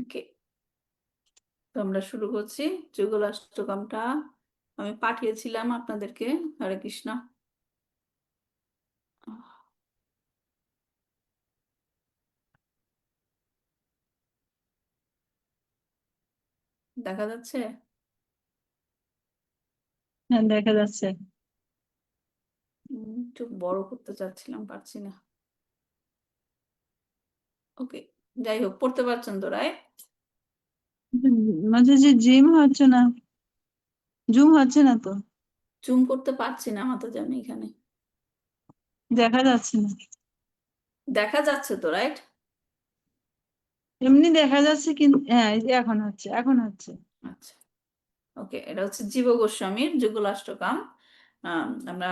ওকে, তো আমরা শুরু করছি। যুগলাষ্টকমটা আমি পাঠিয়েছিলাম আপনাদেরকে। হরে কৃষ্ণ। দেখা যাচ্ছে? হ্যাঁ, দেখা যাচ্ছে। একটু বড় করতে চাচ্ছিলাম, পারছি না। ওকে, যাই হোক, পড়তে পারছেন তো, রাইট? মাঝে যে জুম হচ্ছে না তো, জুম করতে পারছি না, আমার তো জানি এখানে দেখা যাচ্ছে না। দেখা যাচ্ছে তো, রাইট? এমনি দেখা যাচ্ছে, কিন্তু হ্যাঁ, এই যে এখন হচ্ছে। আচ্ছা, ওকে, এটা হচ্ছে জীব গোস্বামীর যুগলাষ্টকম। আমরা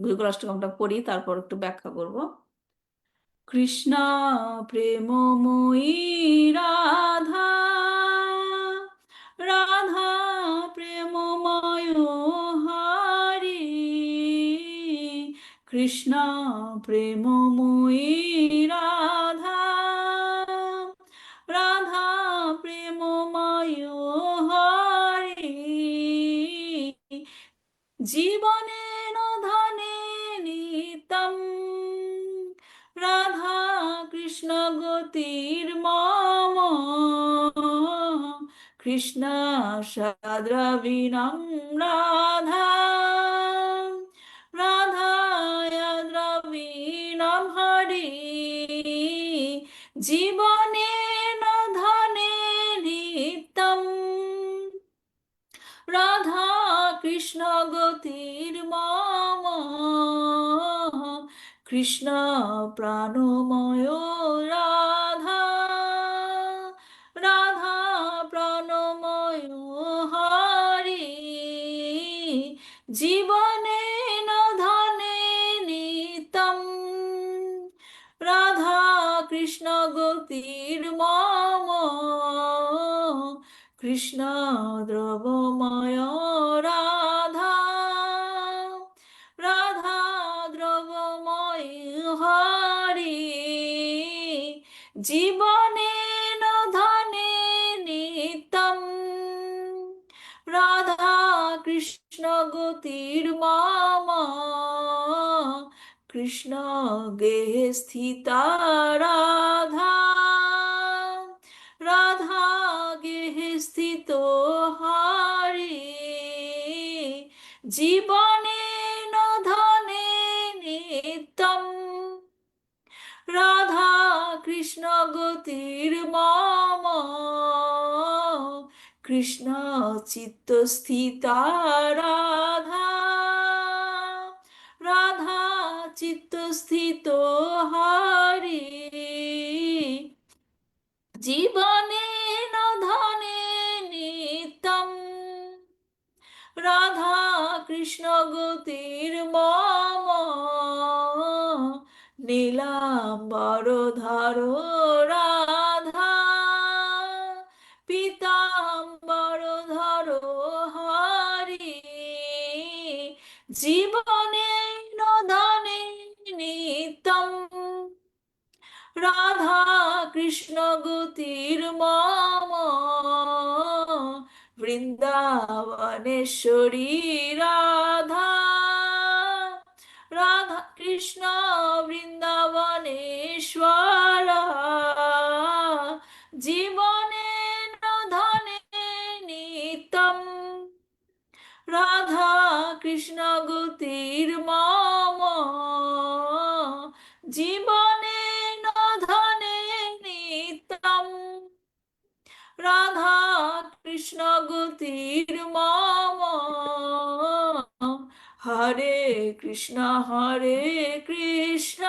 যুগলাষ্টকমটা পড়ি, তারপর একটু ব্যাখ্যা করব। কৃষ্ণ প্রেমময়ী রাধা, রাধা প্রেমময় হরি। কৃষ্ণ প্রেমময়ী রাধা, রাধা প্রেমময় হরি। জীবনেন ধনে নিতম, রাধা কৃষ্ণ গতির মম। কৃষ্ণ সাদ্রবিণম রাধা, রাধায় দ্রবীণম হরি। জীবনেন ধনে নিতম, রাধা কৃষ্ণ গতির মম। কৃষ্ণ প্রাণময় রাধা, রাধা প্রাণময় হরি। জীবনে ধনে নিতম, রাধা কৃষ্ণ গতির মম। কৃষ্ণ দ্রবময় রাধা, রাধা দ্রবময় হরি। জীবনে ধনে নিতম, রাধা কৃষ্ণ গতির মম। কৃষ্ণ গেহে স্থিতা রাধা, রাধা গেহে স্থিত হরি। জীবনে ধনে নিতম, রাধা কৃষ্ণ গতির মম। কৃষ্ণ চিত্ত স্থিতা রাধা, রাধা চিত্ত স্থিত হরি। জীবনে ধনে নিতম, রাধা কৃষ্ণ গতির মম। নীলাম্বর ধর রাধা, পীতাম্বর ধর হরি। জীবনে ধনে নিতম, রাধা কৃষ্ণ গতির মম। বৃন্দাবনেশ্বরী রাধা, রাধা কৃষ্ণ বৃন্দাবনেশ্বর। জীবনে ধনে নিতম, রাধা কৃষ্ণ গতির মম। জীবনে ধনে নিতম, রাধা কৃষ্ণ গতির মম। হরে কৃষ্ণ হরে কৃষ্ণ,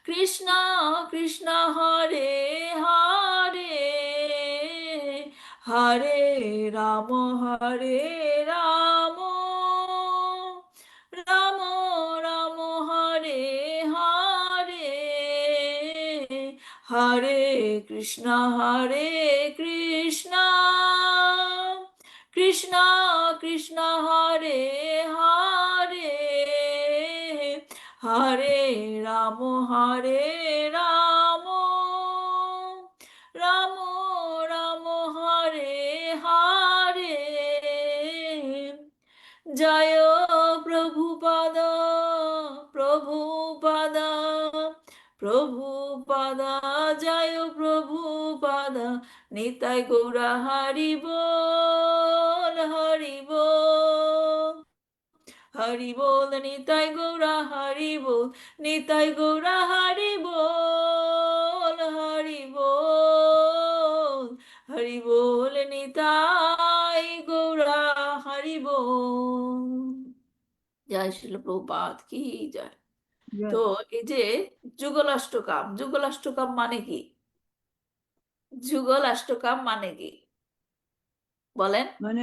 কৃষ্ণ কৃষ্ণ হরে হরে। হরে রাম হরে রাম, রাম রাম হরে হরে। হরে কৃষ্ণ হরে কৃষ্ণ, কৃষ্ণ কৃষ্ণ হরে হরে। হরে রাম হরে রাম, প্রভুপাদা, প্রভুপাদা জয় প্রভুপাদা, নিতাই গৌরা হরি বল, হরি বল, হরি বল নিতাই গৌরা হরি বল, নিতাই গৌরা হরি বল, হরি বল, হরি বল নিতাই গৌরা হরি বল। জয় শিল প্রভুপাদ কি জয়। তো এই যে যুগলাষ্টকাম, যুগলাষ্টকাম মানে কি? যুগলাষ্টকাম মানে কি বলেন? মানে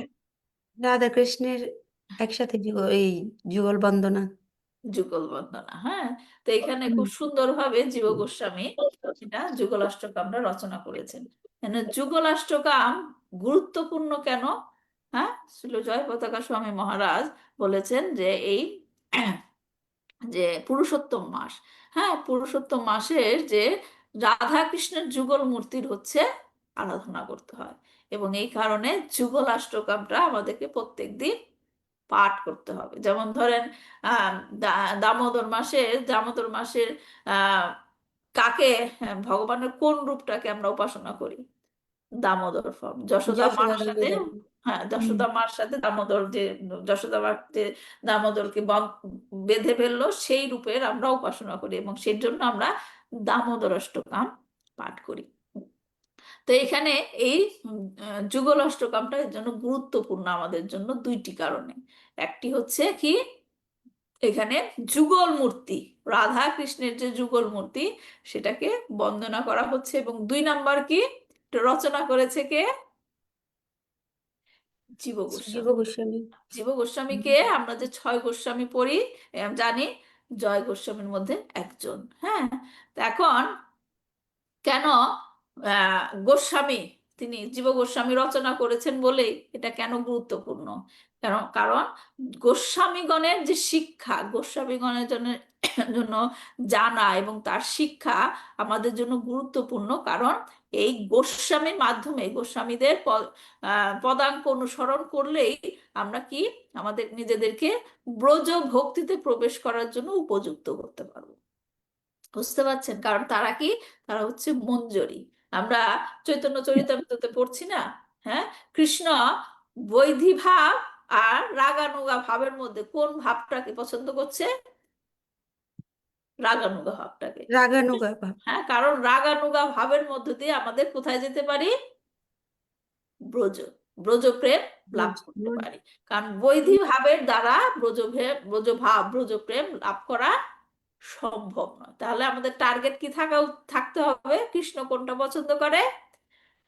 রাধা কৃষ্ণের একসাথে এই যুগল বন্দনা। যুগল বন্দনা, হ্যাঁ। তো এখানে হুম, খুব সুন্দরভাবে জীব গোস্বামী এটা যুগলাষ্টকামটা রচনা করেছেন। যুগলাষ্টকাম গুরুত্বপূর্ণ কেন? হ্যাঁ, শ্রীল জয় পতাকা স্বামী মহারাজ বলেছেন যে এই যে পুরুষোত্তম মাস, হ্যাঁ, পুরুষোত্তম মাসের যে রাধা কৃষ্ণের যুগল মূর্তির হচ্ছে আরাধনা করতে হয়, এবং এই কারণে যুগলাষ্টকামটা আমাদেরকে প্রত্যেকদিন পাঠ করতে হবে। যেমন ধরেন দামোদর মাসের আহ কাকে, ভগবানের কোন রূপটাকে আমরা উপাসনা করি? দামোদর ফর্ম, যশোদা মার যশোদা সাথে, দামোদর। হ্যাঁ, হুম, যশোদা মার সাথে দামোদর যে যশোদা মার যে দামোদরকে বেঁধে ফেললো সেই রূপের আমরা উপাসনা করি, এবং সেই জন্য আমরা দামোদর অষ্টকাম পাঠ করি। তো এখানে এই যুগল অষ্টকামটা এর জন্য গুরুত্বপূর্ণ আমাদের জন্য দুইটি কারণে। একটি হচ্ছে কি, এখানে যুগল মূর্তি, রাধা কৃষ্ণের যে যুগল মূর্তি সেটাকে বন্দনা করা হচ্ছে, এবং দুই নাম্বার কি, এটা রচনা করেছে কে? জীব শ্রীজীব গোস্বামী। গোস্বামী। জীব গোস্বামীকে আমরা যে ছয় গোস্বামী পড়ি জানি, জয় গোস্বামীর মধ্যে একজন, হ্যাঁ। তো এখন কেন গোস্বামী, তিনি জীব গোস্বামী রচনা করেছেন বলেই এটা কেন গুরুত্বপূর্ণ? কারণ গোস্বামীগণের যে শিক্ষা, গোস্বামীগণের জন্য জন্য জানা এবং তার শিক্ষা আমাদের জন্য গুরুত্বপূর্ণ। কারণ এই গোস্বামীর মাধ্যমে, গোস্বামীদের পদাঙ্ক অনুসরণ করলেই আমরা কি আমাদের নিজেদেরকে ব্রজ ভক্তিতে প্রবেশ করার জন্য উপযুক্ত করতে পারবো। বুঝতে পারছেন? কারণ তারা কি, তারা হচ্ছে মঞ্জরি। আমরা চৈতন্য চরিতামৃততে পড়ছি না, হ্যাঁ, কৃষ্ণ বৈধী ভাব আর রাগানুগা ভাবের মধ্যে কোন ভাবটাকে পছন্দ করছে? রাগানুগা ভাবটাকে। রাগানুগা ভাব। হ্যাঁ, কারণ রাগানুগা ভাবের মধ্য দিয়ে আমাদের কোথায় যেতে পারি? ব্রজ, ব্রজ প্রেম লাভ করতে পারি। কারণ বৈধী ভাবের দ্বারা ব্রজ ভাব, ব্রজ প্রেম লাভ করা সম্ভব নয়। তাহলে আমাদের টার্গেট কি থাকতে হবে? কৃষ্ণ কোনটা পছন্দ করে?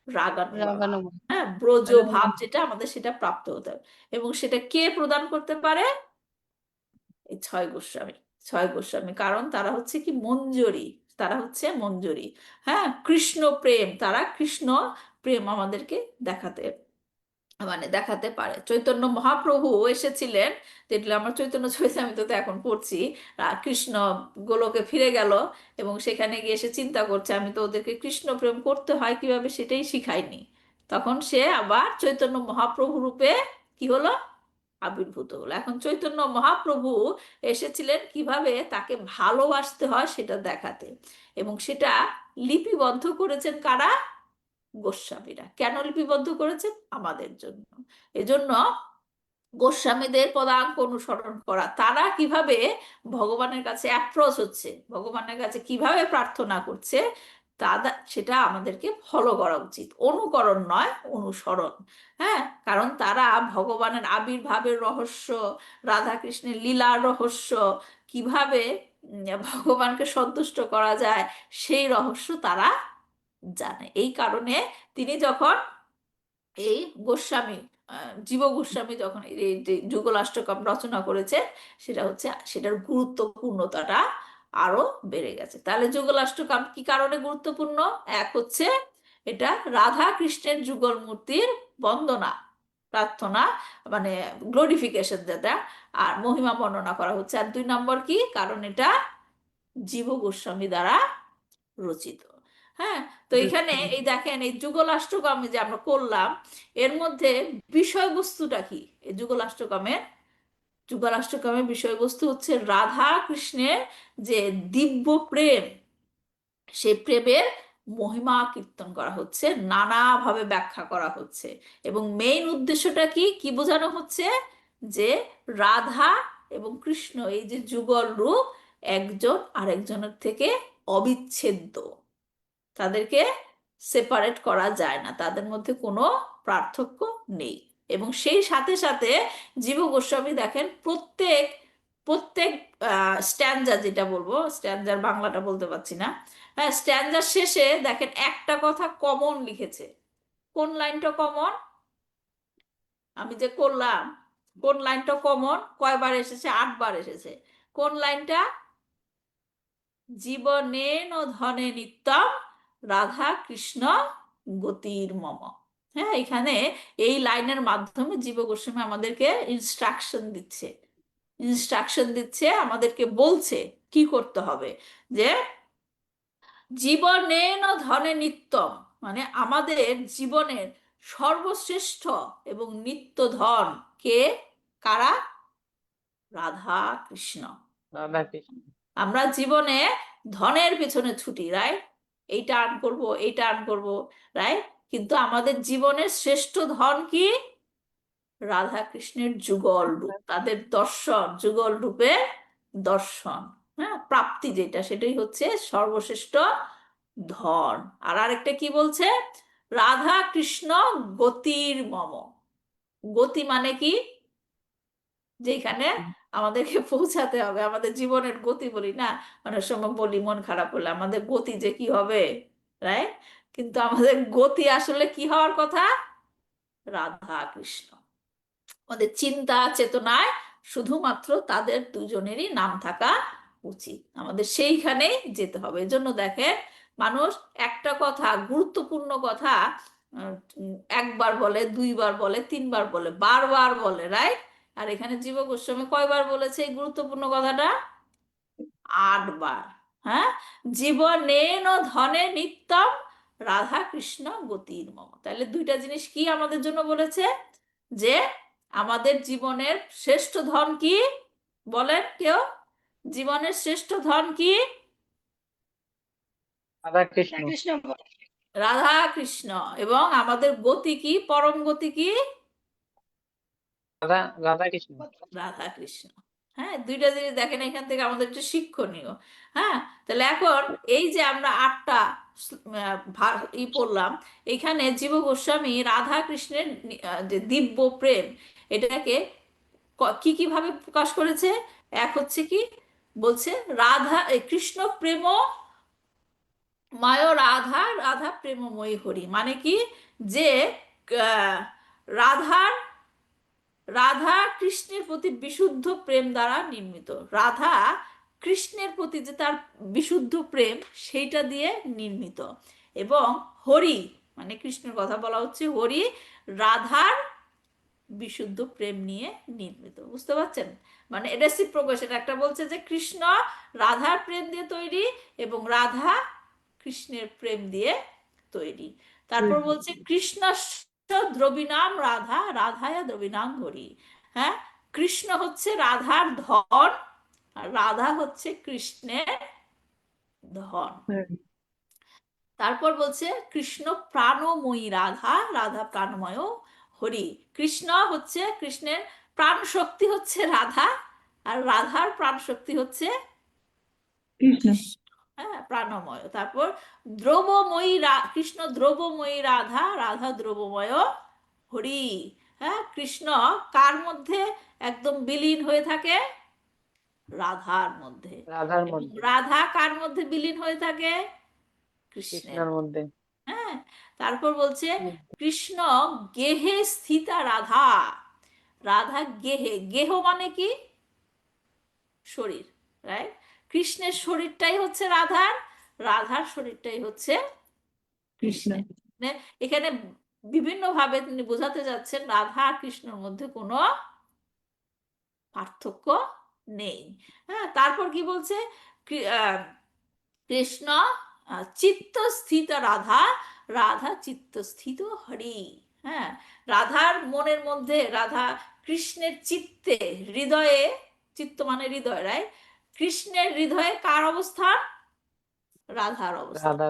রাগানুগা ভাব, রাগানুগা। হ্যাঁ, ব্রজ ভাব রাগানুগা। যেটা আমাদের, সেটা প্রাপ্ত হতে হবে। এবং সেটা কে প্রদান করতে পারে? এই ছয় গোস্বামী। ছয় গোস্বামী, কারণ তারা হচ্ছে কি মঞ্জরি, তারা হচ্ছে মঞ্জরি। হ্যাঁ, কৃষ্ণ প্রেম, তারা কৃষ্ণ প্রেম আমাদেরকে দেখাতে পারে। চৈতন্য মহাপ্রভু এসেছিলেন, যেগুলো আমরা চৈতন্য চরিতামৃততে এখন পড়ছি। কৃষ্ণ গোলকে ফিরে গেল এবং সেখানে গিয়ে সে চিন্তা করছে আমি তো ওদেরকে কৃষ্ণ প্রেম করতে হয় কিভাবে সেটাই শিখাইনি। তখন সে আবার চৈতন্য মহাপ্রভু রূপে কি হলো? আবির্ভূত হলো। এখন চৈতন্য মহাপ্রভু এসেছিলেন কিভাবে তাকে ভালোবাসতে হয় সেটা দেখাতে, এবং সেটা লিপিবদ্ধ করেছেন কারা? গোস্বামীরা। কেন লিপিবদ্ধ করেছেন? আমাদের জন্য। এজন্য গোস্বামীদের পদাঙ্ক অনুসরণ করা, তারা কিভাবে ভগবানের কাছে অ্যাপ্রোচ হচ্ছে, ভগবানের কাছে কিভাবে প্রার্থনা করছে, সেটা আমাদেরকে ফলো করা উচিত। অনুকরণ নয়, অনুসরণ। হ্যাঁ, কারণ তারা ভগবানের আবির্ভাবের রহস্য, রাধা কৃষ্ণের লীলার রহস্য, কিভাবে ভগবানকে সন্তুষ্ট করা যায় সেই রহস্য তারা জানে। এই কারণে তিনি যখন এই গোস্বামী, জীব গোস্বামী যখন এই যে যুগলাষ্টকম রচনা করেছে, সেটার গুরুত্বপূর্ণতাটা আরো বেড়ে গেছে। তাহলে যুগলাষ্টকম কি কারণে গুরুত্বপূর্ণ? এক হচ্ছে এটা রাধা কৃষ্ণের যুগল মূর্তির বন্দনা, প্রার্থনা, মানে গ্লোরিফিকেশন যেটা, আর মহিমা বর্ণনা করা হচ্ছে। আর দুই নম্বর কি কারণ? এটা জীব গোস্বামী দ্বারা রচিত। হ্যাঁ, তো এখানে এই দেখেন এই যুগলাষ্টকমে যে আমরা করলাম, এর মধ্যে বিষয়বস্তুটা কি এই যুগলাষ্টকমের? যুগরাষ্ট্রক্রমের বিষয়বস্তু হচ্ছে রাধা কৃষ্ণের যে দিব্য প্রেম, সেই প্রেমের মহিমা কীর্তন করা হচ্ছে, নানাভাবে ব্যাখ্যা করা হচ্ছে। এবং মেইন উদ্দেশ্যটা কি কি বোঝানো হচ্ছে? যে রাধা এবং কৃষ্ণ এই যে যুগল রূপ, একজন আরেকজনের থেকে অবিচ্ছেদ্য, তাদেরকে সেপারেট করা যায় না, তাদের মধ্যে কোনো পার্থক্য নেই। এবং সেই সাথে সাথে জীব গোস্বামী দেখেন প্রত্যেক প্রত্যেক স্ট্যান্ডার, যেটা বলবো স্ট্যান্ডার বাংলাটা বলতে পারছি না, হ্যাঁ, স্ট্যান্ডার শেষে দেখেন একটা কথা কমন লিখেছে। কোন লাইনটা কমন? আমি যে করলাম, কোন লাইনটা কমন? কয়বার এসেছে? 8 বার এসেছে। কোন লাইনটা? জীবনেন ধনে নিত্যম রাধা কৃষ্ণ গতির মম। হ্যাঁ, এখানে এই লাইনের মাধ্যমে জীব গোস্বামী আমাদেরকে ইনস্ট্রাকশন দিচ্ছে, আমাদেরকে বলছে কি করতে হবে। যে জীবনেন ধনে নিত্যম, মানে আমাদের জীবনের সর্বশ্রেষ্ঠ এবং নিত্য ধন কে? কারা? রাধা কৃষ্ণ। রাধা কৃষ্ণ। আমরা জীবনে ধনের পেছনে ছুটি, রাইট? এইটা আর্ন করব, এইটা আর্ন করব, রাইট? কিন্তু আমাদের জীবনের শ্রেষ্ঠ ধন কি? রাধা কৃষ্ণের যুগল রূপ, তাদের দর্শন, যুগল রূপে দর্শন, হ্যাঁ, প্রাপ্তি যেটা, সেটাই হচ্ছে সর্বশ্রেষ্ঠ ধন। আর আরেকটা কি বলছে? রাধা কৃষ্ণ গতির মম। গতি মানে কি? যেখানে আমাদেরকে পৌঁছাতে হবে, আমাদের জীবনের গতি বলি না, অনেক সময় বলি মন খারাপ হলে আমাদের গতি যে কি হবে, রাইট? কিন্তু আমাদের গতি আসলে কি হওয়ার কথা? রাধা কৃষ্ণ। আমাদের চিন্তা চেতনায় শুধুমাত্র তাদের দুজনেরই নাম থাকা উচিত, আমাদের সেইখানেই যেতে হবে। এজন্য দেখেন, মানুষ একটা কথা, গুরুত্বপূর্ণ কথা একবার বলে, 2 বার বলে, 3 বার বলে, বারবার বলে, রাইট? আর এখানে জীব গোস্বামী কয়বার বলেছে এই গুরুত্বপূর্ণ কথাটা? 8 বার। হ্যাঁ, জীবনেন ধনে নিত্যম রাধা কৃষ্ণ গতির মম। তাহলে দুইটা জিনিস কি আমাদের জন্য বলেছে? যে আমাদের জীবনের শ্রেষ্ঠ ধন কি? বলেন কেউ, জীবনের শ্রেষ্ঠ ধন কি? রাধা কৃষ্ণ। রাধা কৃষ্ণ। এবং আমাদের গতি কি? পরম গতি কি? রাধা কৃষ্ণ। রাধা কৃষ্ণ। হ্যাঁ, দুইটা জিনিস দেখেন এখান থেকে আমাদের একটু শিক্ষণীয়। হ্যাঁ, তাহলে এখন এই যে আমরা 8টা পড়লাম, এখানে জীব গোস্বামী রাধা কৃষ্ণের যে দিব্য প্রেম, এটাকে কি কিভাবে প্রকাশ করেছে? এক হচ্ছে কি বলছে, রাধা কৃষ্ণ প্রেম মায় রাধা, রাধা প্রেমময়ী হরি। মানে কি? যে আহ, রাধার রাধা কৃষ্ণের প্রতি বিশুদ্ধ প্রেম দ্বারা নির্মিত, রাধা কৃষ্ণের প্রতি যে তার বিশুদ্ধ প্রেম, সেইটা দিয়ে নির্মিত। এবং হরি, মানে কৃষ্ণের কথা বলা হচ্ছে, হরি রাধার বিশুদ্ধ প্রেম নিয়ে নির্মিত। বুঝতে পারছেন? মানে এটা রেসিপ্রোকেশন, একটা বলছে যে কৃষ্ণ রাধার প্রেম দিয়ে তৈরি এবং রাধা কৃষ্ণের প্রেম দিয়ে তৈরি। তারপর বলছে কৃষ্ণ দ্রবিণাম রাধা, রাধায় দ্রবিণাম হরি। হ্যাঁ, কৃষ্ণ হচ্ছে রাধার ধন, আর রাধা হচ্ছে কৃষ্ণের ধন। তারপর বলছে কৃষ্ণ প্রাণময়ী রাধা, রাধা প্রাণময় হরি। কৃষ্ণ হচ্ছে, কৃষ্ণের প্রাণ শক্তি হচ্ছে রাধা, আর রাধার প্রাণ শক্তি হচ্ছে কৃষ্ণ। হ্যাঁ, প্রাণময়। তারপর দ্রবময়ী কৃষ্ণ দ্রবময়ী রাধা, রাধা দ্রবময় হরি। হ্যাঁ, কৃষ্ণ কার মধ্যে একদম বিলীন হয়ে থাকে? রাধার মধ্যে। রাধার এবং মধ্যে। রাধা কার মধ্যে বিলীন হয়ে থাকে? কৃষ্ণের। কৃষ্ণের মধ্যে। হ্যাঁ, তারপর বলছে কৃষ্ণ গেহে স্থিতা রাধা, রাধা গেহে, গেহ মানে কি? শরীর, রাইট? কৃষ্ণের শরীরটাই হচ্ছে রাধার, রাধার শরীরটাই হচ্ছে কৃষ্ণের। মানে এখানে বিভিন্ন ভাবে তিনি বোঝাতে যাচ্ছেন রাধা আর কৃষ্ণের মধ্যে কোনো পার্থক্য নেই। হ্যাঁ, তারপর কি বলছে? কৃষ্ণ চিত্ত স্থিত রাধা, রাধা চিত্ত স্থিত হরি। হ্যাঁ, রাধার মনের মধ্যে, রাধা কৃষ্ণের চিত্তে, হৃদয়ে, চিত্ত মানে হৃদয়, রাইট? কৃষ্ণের হৃদয়ে কার অবস্থান? রাধার অবস্থান। রাধা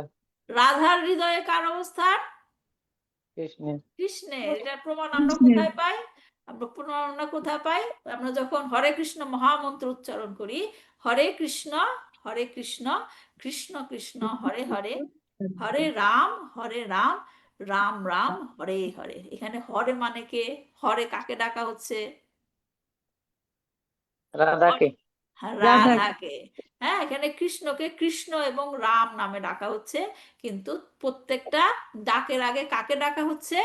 রাধার হৃদয়ে কার অবস্থান? কৃষ্ণের কৃষ্ণের। এটার প্রমাণ আমরা কৃষ্ণের। কোথায় পাই? আমরা কোথায় পাই? আমরা যখন হরে কৃষ্ণ মহামন্ত্র উচ্চারণ করি, হরে কৃষ্ণ কৃষ্ণ কৃষ্ণ হরে হরে, হরে রাম রাম রাম হরে হরে। এখানে হরে মানে কে? হরে কাকে ডাকা হচ্ছে? রাধাকে হ্যাঁ, রাধাকে। রাধাকে। হ্যাঁ, এখানে কৃষ্ণকে কৃষ্ণ এবং রাম নামে ডাকা হচ্ছে, কিন্তু প্রত্যেকটা ডাকের আগে কাকে ডাকা হচ্ছে?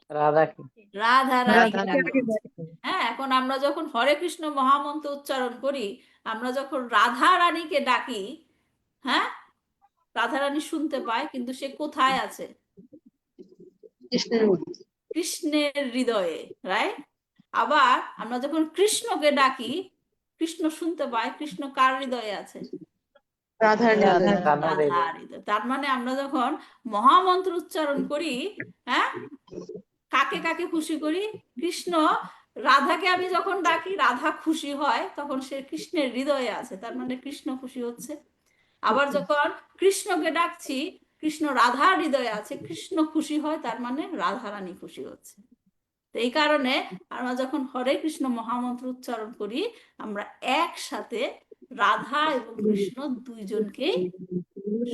রাধাকে রাধা রানীকে রাধাকে ডাকা আগে হচ্ছে। ডাকে। হ্যাঁ, এখন আমরা যখন হরে কৃষ্ণ মহামন্ত্র উচ্চারণ করি, আমরা যখন রাধা রানীকে ডাকি, হ্যাঁ, রাধা রানী শুনতে পায়, কিন্তু সে কোথায় আছে? কৃষ্ণের হৃদয়ে, রাইট? আবার আমরা যখন কৃষ্ণকে ডাকি, কৃষ্ণ শুনতে পায়, কৃষ্ণ কার হৃদয়ে আছে? রাধার রাধার রাধার হৃদয়ে। তার মানে আমরা যখন মহামন্ত্র উচ্চারণ করি, হ্যাঁ, কাকে কাকে খুশি করি? কৃষ্ণ। রাধাকে আমি যখন ডাকি, রাধা খুশি হয়, তখন সে কৃষ্ণের হৃদয়ে আছে, তার মানে কৃষ্ণ খুশি হচ্ছে। আবার যখন কৃষ্ণকে ডাকছি, কৃষ্ণ রাধার হৃদয়ে আছে, কৃষ্ণ খুশি হয়, তার মানে রাধা রানী খুশি হচ্ছে। তো এই কারণে আমরা যখন হরে কৃষ্ণ মহামন্ত্র উচ্চারণ করি, আমরা একসাথে রাধা এবং কৃষ্ণ দুইজনকেই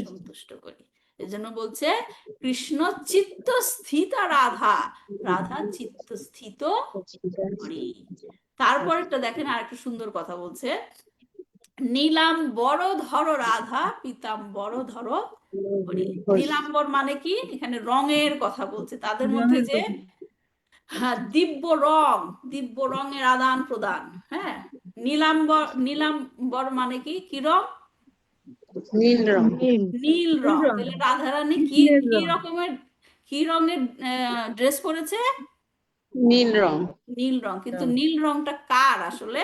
সন্তুষ্ট করি। এজন্য বলছে কৃষ্ণ চিত্ত স্থিতা রাধা, রাধা চিত্ত স্থিত করি। তারপরেরটা দেখেন, আর একটা সুন্দর কথা বলছে, নীলাম্বর ধর রাধা পীতাম্বর ধর হরি। নীলাম্বর মানে কি? এখানে রঙের কথা বলছে, তাদের মধ্যে যে হ্যাঁ দিব্য রঙের আদান প্রদান। হ্যাঁ, নীলাম্বর মানে কি? কি রং? নীল রং। নীল রং। রং। তাহলে রাধারানী কি কৃষ্ণের কি রং। রকমের, কি রঙের ড্রেস পরেছে? নীল রং। নীল রং। কিন্তু নীল রংটা কার আসলে?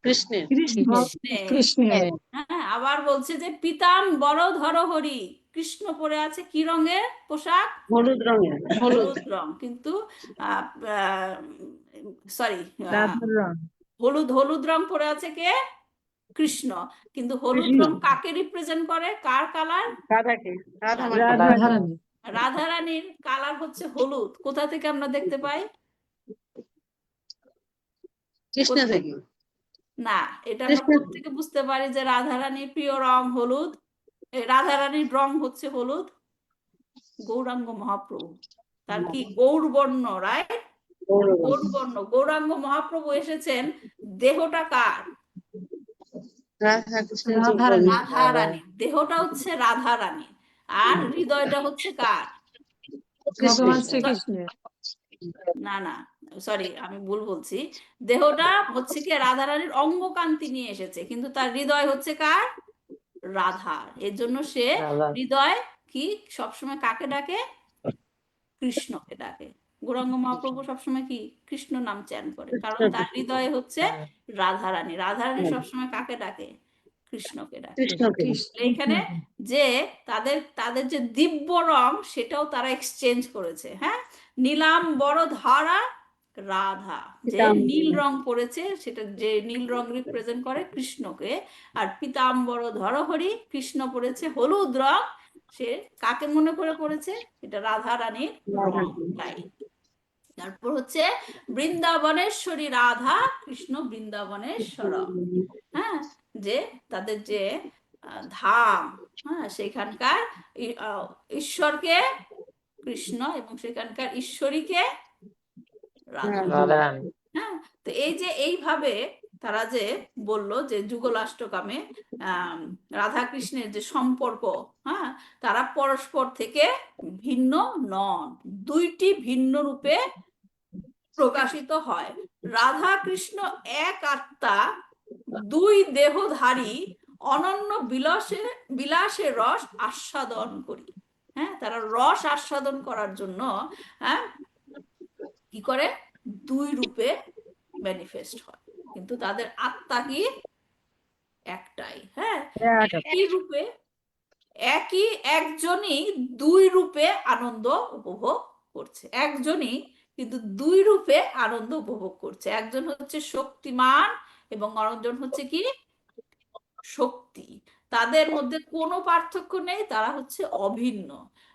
কৃষ্ণের। কৃষ্ণের। কৃষ্ণের। হ্যাঁ, আবার বলছে যে পীতাম্বর ধর হরি, কৃষ্ণ পরে আছে কি রঙের পোশাক? হলুদ রঙের। হলুদ রং। কিন্তু সরি, রাধার রং। হলুদ রং পরে আছে কে? কৃষ্ণ। কিন্তু হলুদ রং কাকে রিপ্রেজেন্ট করে? কার কালার? রাধাকে। রাধারানী রাধারানীর কালার হচ্ছে হলুদ। কোথা থেকে আমরা দেখতে পাই? কৃষ্ণ থেকে। না, এটা আমরা কোত্থেকে বুঝতে পারি যে রাধারানীর প্রিয় রং হলুদ? রাধারানীর রং হচ্ছে হলুদ। গৌরাঙ্গ মহাপ্রভু, তার কি গৌরবর্ণ, রাইট? গৌরবর্ণ। গৌরাঙ্গ মহাপ্রভু এসেছেন, দেহটা কার? রাধারানীর। দেহটা হচ্ছে রাধারানীর, আর হৃদয়টা হচ্ছে কার? ভগবান শ্রীকৃষ্ণের। না না, সরি, আমি ভুল বলছি। দেহটা হচ্ছে কি রাধারানীর অঙ্গকান্তি নিয়ে এসেছে, কিন্তু তার হৃদয় হচ্ছে কার? রাধার। এর জন্য সে রাধা হৃদয় কি সবসময় কাকে ডাকে? কৃষ্ণকে ডাকে। গৌরাঙ্গ মহাপ্রভু সবসময় কি কৃষ্ণ নাম চ্যান করে, কারণ তার হৃদয়ে হচ্ছে রাধারানী। রাধারানী সবসময় কাকে ডাকে? কৃষ্ণকে ডাকে। এখানে যে তাদের তাদের যে দিব্য রং, সেটাও তারা এক্সচেঞ্জ করেছে। হ্যাঁ, নীলাম্বর ধারা রাধা, যে নীল রং পড়েছে, সেটা যে নীল রং রিপ্রেজেন্ট করে কৃষ্ণকে। আর পীতাম্বর ধরহরি, কৃষ্ণ পড়েছে হলুদ রং, সে কাকে মনে করে পড়েছে? এটা রাধা রানীর রং, তাই। তারপর হচ্ছে বৃন্দাবনেশ্বরী রাধা কৃষ্ণ বৃন্দাবনেশ্বর। হ্যাঁ, যে তাদের যে ধাম, হ্যাঁ, সেখানকার ঈশ্বরকে কৃষ্ণ এবং সেখানকার ঈশ্বরীকে রাধা। রাধারানী হ্যাঁ, তো এই যে এইভাবে তারা যে বলল যে যুগলাষ্টকামে রাধা কৃষ্ণের যে সম্পর্ক, হ্যাঁ, তারা পরস্পর থেকে ভিন্ন নন, দুইটি ভিন্ন রূপে প্রকাশিত হয়। রাধা কৃষ্ণ এক আত্মা, দুই দেহধারী, অনন্য বিলাসের রস আস্বাদন করি। হ্যাঁ, তারা রস আস্বাদন করার জন্য, হ্যাঁ, কি করে? দুই রূপে ম্যানিফেস্ট হয়, কিন্তু তাদের আত্মা কি? একটাই। হ্যাঁ, একই রূপে, একজনই দুই রূপে আনন্দ উপভোগ করছে। একজনই, কিন্তু দুই রূপে আনন্দ উপভোগ করছে। একজন হচ্ছে শক্তিমান এবং অন্যজন হচ্ছে কি শক্তি। তাদের মধ্যে কোনো পার্থক্য নেই, তারা হচ্ছে অভিন্ন।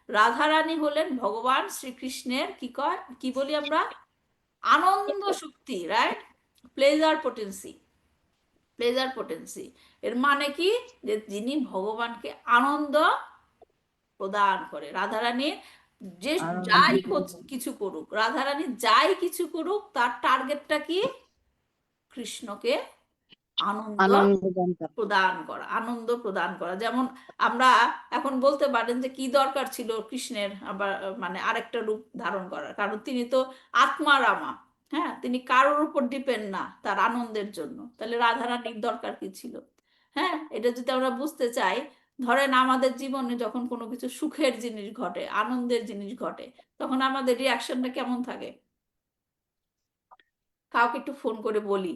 রাধারানী হলেন ভগবান শ্রীকৃষ্ণের কি বলি আমরা, আনন্দ শক্তি, right? Pleasure potency. Pleasure potency এর মানে কি, যে যিনি ভগবানকে আনন্দ প্রদান করে। রাধারানী যে যাই কিছু করুক, রাধারানী যাই কিছু করুক, তার টার্গেটটা কি? কৃষ্ণকে আনন্দ প্রদান করা, আনন্দ প্রদান করা। যেমন আমরা এখন বলতে পারেন যে কি দরকার ছিল কৃষ্ণের আবার মানে আরেকটা রূপ ধারণ করার, কারণ তিনি তো আত্মারামা। হ্যাঁ, তিনি কারোর উপর ডিপেন্ড না তার আনন্দের জন্য। তাহলে রাধারানীর দরকার কি ছিল? হ্যাঁ, এটা যদি আমরা বুঝতে চাই, ধরেন আমাদের জীবনে যখন কোনো কিছু সুখের জিনিস ঘটে, আনন্দের জিনিস ঘটে, তখন আমাদের রিয়াকশনটা কেমন থাকে? কাউকে একটু ফোন করে বলি,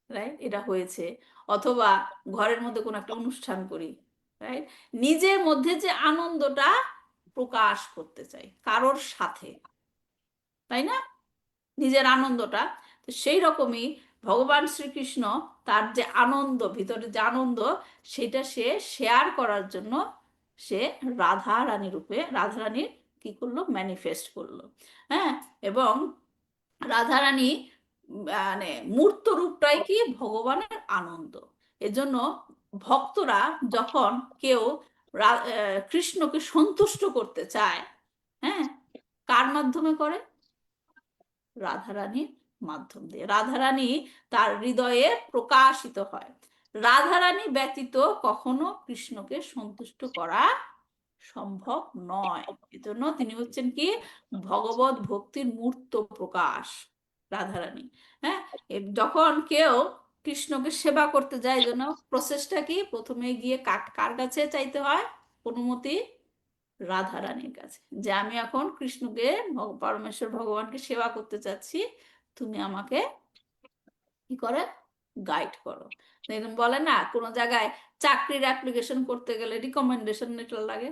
রাইট, এটা হয়েছে, অথবা ঘরের মধ্যে কোনো একটা অনুষ্ঠান করি, রাইট, নিজের মধ্যে যে আনন্দটা প্রকাশ করতে চাই কারোর সাথে, তাই না? নিজের আনন্দটা। তো সেই রকমই ভগবান শ্রীকৃষ্ণ তার যে আনন্দ, ভিতরে যে আনন্দ, সেটা সে শেয়ার করার জন্য সে রাধা রানী রূপে, রাধা রানীর কি করলো, ম্যানিফেস্ট করলো। হ্যাঁ, এবং রাধারানী মানে মূর্ত রূপটাই কি ভগবানের আনন্দ। এজন্য ভক্তরা যখন কেউ কৃষ্ণকে সন্তুষ্ট করতে চায়, হ্যাঁ, কার মাধ্যমে করে? রাধারানীর মাধ্যম দিয়ে। রাধারানী তার হৃদয়ে প্রকাশিত হয়। রাধারানী ব্যতীত কখনো কৃষ্ণকে সন্তুষ্ট করা সম্ভব নয়। এজন্য তিনি হচ্ছেন কি ভগবত ভক্তির মূর্ত প্রকাশ, রাধারানী। হ্যাঁ, যখন কেউ কৃষ্ণকে সেবা করতে যায়, জন্য প্রসেসটা কি, প্রথমে গিয়ে কার কাছে চাইতে হয় অনুমতি? রাধারানীর কাছে, যে আমি এখন কৃষ্ণকে, পরমেশ্বর ভগবানকে সেবা করতে চাচ্ছি, তুমি আমাকে কি করে গাইড করো। এরকম বলে না, কোনো জায়গায় চাকরির অ্যাপ্লিকেশন করতে গেলে রিকমেন্ডেশন লেটার লাগে।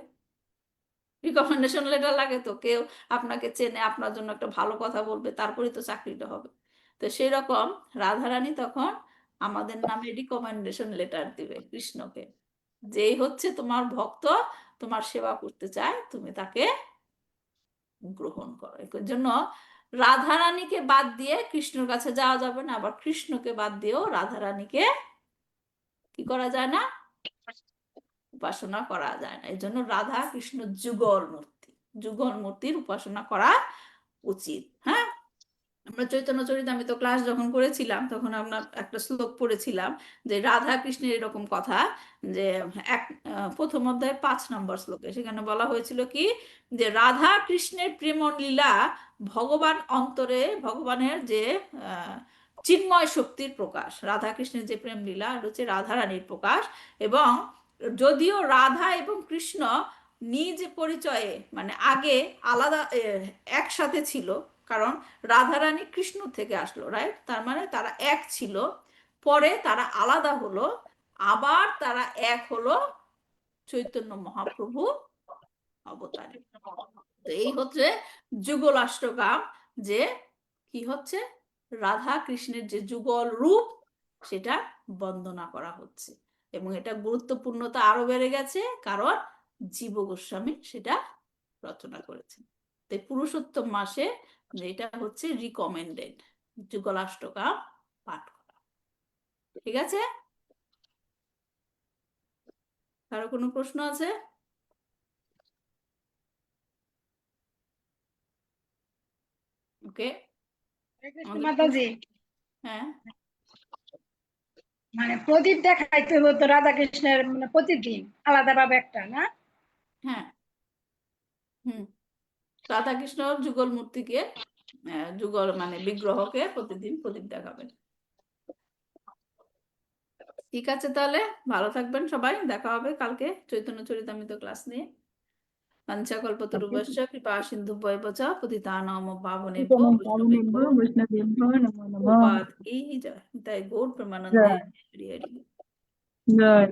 রিকমেন্ডেশন লেটার লাগে তো, কেউ আপনাকে চেনে, আপনার জন্য একটা ভালো কথা বলবে, তারপরেই তো চাকরিটা হবে। তো সেই রকম রাধারানী তখন আমাদের নামে রিকমেন্ডেশন লেটার দিবে কৃষ্ণকে, যেই হচ্ছে তোমার ভক্ত, তোমার সেবা করতে চায়, তুমি তাকে গ্রহণ করো। এর জন্য রাধারানীকে বাদ দিয়ে কৃষ্ণর কাছে যাওয়া যাবে না, আবার কৃষ্ণকে বাদ দিয়েও রাধারানীকে কি করা যায় না, উপাসনা করা যায় না। এই জন্য রাধা কৃষ্ণ যুগল মূর্তি, যুগল মূর্তির উপাসনা করা উচিত। হ্যাঁ, আমরা চৈতন্য চরিতামৃত ক্লাস যখন করেছিলাম, তখন আমরা একটা শ্লোক পড়েছিলাম যে রাধা কৃষ্ণের এরকম কথা, যে প্রথম অধ্যায় 5 নম্বর শ্লোকে সেখানে বলা হয়েছিল কি, যে রাধা কৃষ্ণের প্রেম লীলা ভগবান অন্তরে, ভগবানের যে চিন্ময় শক্তির প্রকাশ। রাধা কৃষ্ণের যে প্রেম লীলা হচ্ছে রাধারানীর প্রকাশ। এবং যদিও রাধা এবং কৃষ্ণ নিজ পরিচয়ে মানে আগে আলাদা একসাথে ছিল, কারণ রাধারানী কৃষ্ণ থেকে আসলো, রাইট, তার মানে তারা এক ছিল, পরে তারা আলাদা হলো, আবার তারা এক হলো চৈতন্য মহাপ্রভু অবতারে। তো এই হচ্ছে যুগলাষ্টকাম, যে কি হচ্ছে, রাধা কৃষ্ণের যে যুগল রূপ সেটা বন্দনা করা হচ্ছে। এবং এটা গুরুত্বপূর্ণতা আরো বেড়ে গেছে, কারণ জীব গোস্বামী সেটা রচনা করেছেন। তাই পুরুষোত্তম মাসে এটা হচ্ছে রিকমেন্ডেড যুগলাষ্টকাম পাঠ করা। ঠিক আছে, কারো কোনো প্রশ্ন আছে? ওকে, মাতাজি, হ্যাঁ মানে প্রদীপ দেখাইতে হতো রাধাকৃষ্ণের মানে প্রতিদিন আলাদাভাবে একটা, না? হ্যাঁ, হুম, রাধাকৃষ্ণ যুগল মূর্তিকে, যুগল মানে বিগ্রহকে প্রতিদিন প্রদীপ দেখাবেন। ঠিক আছে, তাহলে ভালো থাকবেন সবাই, দেখা হবে কালকে চৈতন্য চরিতামৃত ক্লাস নিয়ে। পঞ্চকল্পতরুভ্যশ্চ কৃপা সিন্ধুভ্যেব চ পতিতানাং পাবনেভ্যো বৈষ্ণবেভ্যো প্রভুপাদ কি জয়। তাই গৌর প্রেমানন্দে হরি হরি। জয়।